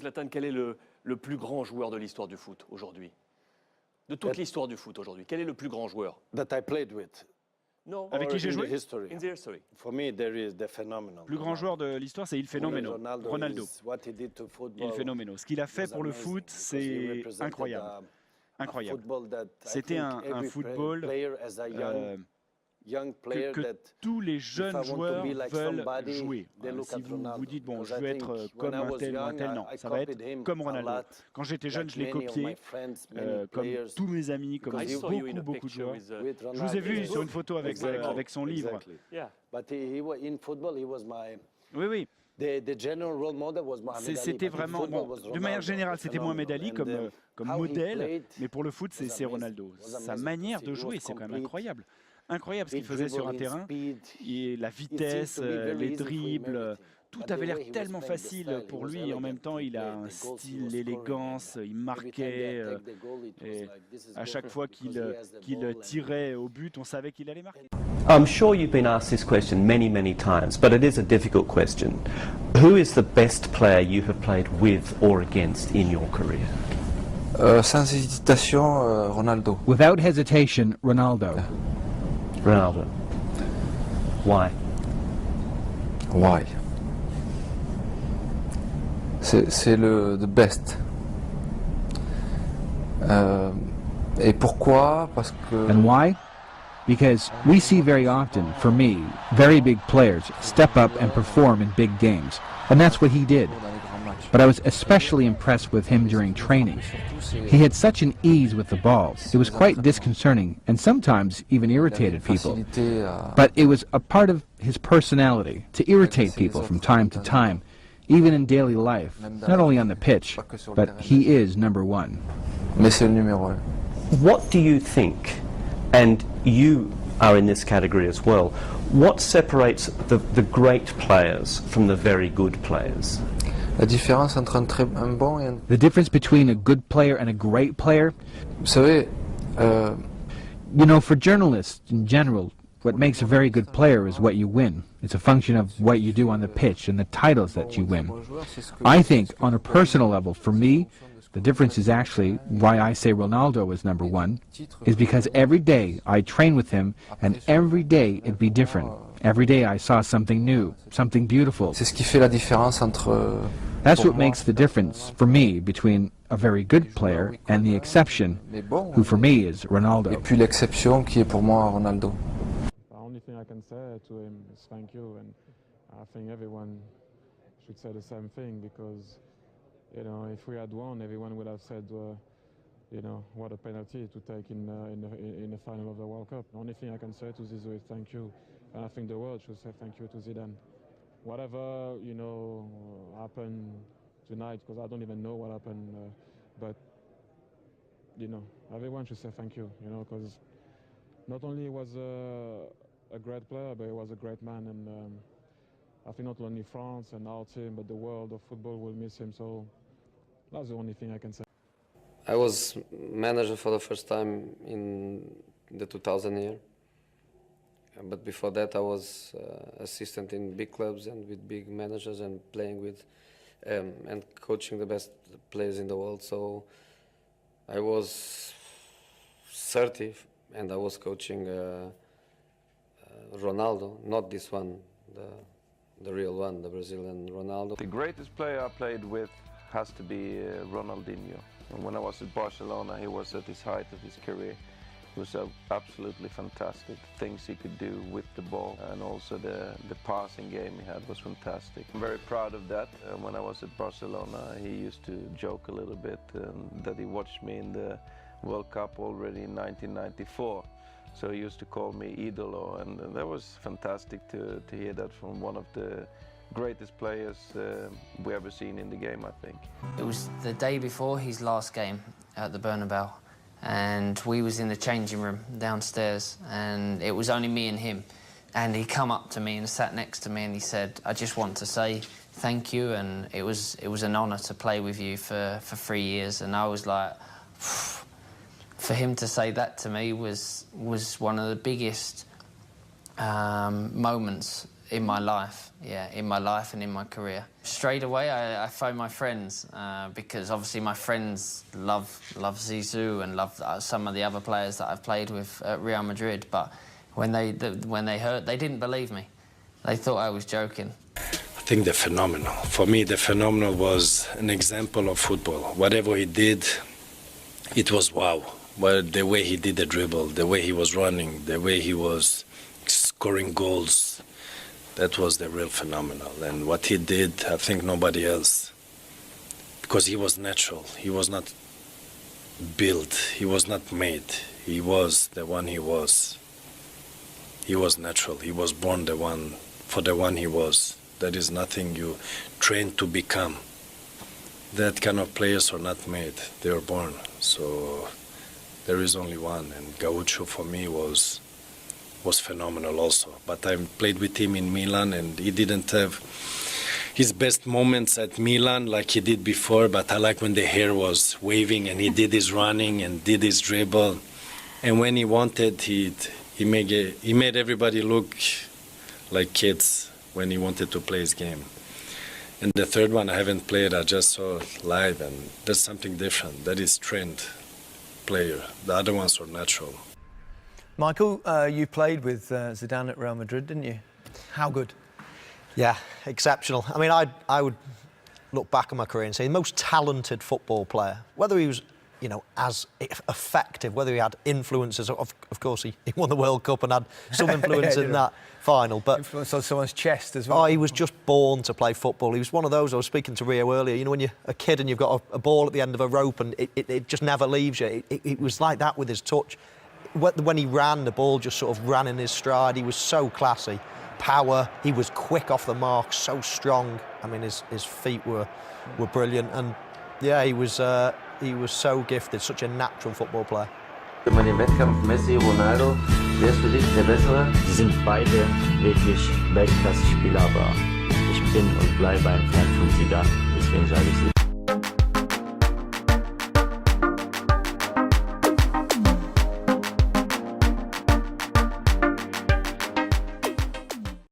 Zlatan, quel est le plus grand joueur de l'histoire du foot aujourd'hui? De toute l'histoire du foot aujourd'hui, quel est le plus grand joueur? That I played with. Non. Avec qui j'ai joué? In the history. For me, there is the phenomenal. Le plus grand joueur de l'histoire, c'est Il Fenomeno, Ronaldo. Il Fenomeno. Ce qu'il a fait pour le foot, c'est incroyable. Incroyable. C'était un football que tous les jeunes joueurs veulent jouer. Si vous vous dites, bon, je veux être comme un tel ou un tel, non, ça va être comme Ronaldo. Quand j'étais jeune, je l'ai copié, comme tous mes amis, comme beaucoup de joueurs. Je vous ai vu sur une photo avec son livre. Oui, oui. C'était vraiment, bon, de manière générale, c'était Mohamed Ali comme modèle, mais pour le foot, c'est Ronaldo. Sa manière de jouer, c'est quand même incroyable. Incroyable ce qu'il faisait sur un terrain, et la vitesse, les dribbles, tout avait l'air tellement facile pour lui, et en même temps il a un style, l'élégance, il marquait, et à chaque fois qu'il tirait au but, on savait qu'il allait marquer. I'm sure you've been asked this question many times, but it is a difficult question. Who is the best player you have played with or against in your career? Sans hésitation, Ronaldo. Without hesitation, Ronaldo. Ronaldo. Why? Why? C'est le the best. Et pourquoi? Parce que. And why? Because we see very often, for me, very big players step up and perform in big games. And that's what he did. But I was especially impressed with him during training. He had such an ease with the ball. It was quite disconcerting and sometimes even irritated people. But it was a part of his personality to irritate people from time to time, even in daily life, not only on the pitch, but he is number one. Mais c'est le numéro 1. What do you think, and you are in this category as well, what separates the great players from the very good players? La différence entre un bon et un... The difference between a good player and a great player? Vous savez, you know, for journalists in general, what makes a very good player is what you win. It's a function of what you do on the pitch and the titles that you win. I think, on a personal level, for me, the difference is actually why I say Ronaldo is number one, is because every day I train with him, and every day it'd be different. Every day I saw something new, something beautiful. C'est ce qui fait la différence entre... That's what makes the difference, for me, between a very good player and the exception, who for me is Ronaldo. Et puis l'exception qui est pour moi Ronaldo. The only thing I can say to him is thank you, and I think everyone should say the same thing, because, you know, if we had won, everyone would have said, you know, what a penalty to take in the final of the World Cup. The only thing I can say to Zizou is thank you, and I think the world should say thank you to Zidane. Whatever, you know, happened tonight, because I don't even know what happened, but, you know, everyone should say thank you, you know, because not only was a great player, but he was a great man, and I think not only France and our team, but the world of football will miss him, so that's the only thing I can say. I was manager for the first time in the 2000 year. But before that, I was assistant in big clubs and with big managers and playing with and coaching the best players in the world. So I was 30 and I was coaching Ronaldo, not this one, the real one, the Brazilian Ronaldo. The greatest player I played with has to be Ronaldinho. And when I was at Barcelona, he was at his height of his career. It was absolutely fantastic. The things he could do with the ball, and also the passing game he had was fantastic. I'm very proud of that. When I was at Barcelona, he used to joke a little bit that he watched me in the World Cup already in 1994. So he used to call me Idolo, and that was fantastic to hear that from one of the greatest players we ever seen in the game, I think. It was the day before his last game at the Bernabeu, and we was in the changing room downstairs, and it was only me and him, and he come up to me and sat next to me, and he said, I just want to say thank you, and it was an honour to play with you for 3 years. And I was like, for him to say that to me was one of the biggest moments in my life, in my life and in my career. Straight away, I phoned my friends because obviously my friends love Zizou and love some of the other players that I've played with at Real Madrid. But when they heard, they didn't believe me. They thought I was joking. I think the phenomenal. For me, the phenomenal was an example of football. Whatever he did, it was wow. But the way he did the dribble, the way he was running, the way he was scoring goals, that was the real phenomenal. And what he did, I think nobody else, because he was natural. He was not built. He was not made. He was the one he was. He was natural. He was born for the one he was. That is nothing you train to become. That kind of players are not made. They are born. So there is only one. And Gaucho for me was phenomenal also. But I played with him in Milan, and he didn't have his best moments at Milan like he did before, but I like when the hair was waving and he did his running and did his dribble. And when he wanted, he made everybody look like kids when he wanted to play his game. And the third one I haven't played, I just saw live, and that's something different. That is trained player. The other ones are natural. Michael, you played with Zidane at Real Madrid, didn't you? How good? Yeah, exceptional. I mean, I would look back on my career and say the most talented football player, whether he was, you know, as effective, whether he had influences. Of course, he won the World Cup and had some influence in that final. But influence on someone's chest as well. Oh, he was just born to play football. He was one of those. I was speaking to Rio earlier. You know, when you're a kid and you've got a ball at the end of a rope and it just never leaves you. It was like that with his touch. When he ran, the ball just sort of ran in his stride. He was so classy. Power. He was quick off the mark. So strong. I mean, his feet were brilliant. And yeah, he was so gifted. Such a natural football player. Immer den Wettkampf Messi, Ronaldo. Wer ist für dich der Bessere? Sie sind beide wirklich Weltklasse-Spieler, aber ich bin und bleibe ein Fan von Zidane. Deswegen sage ich Zidane.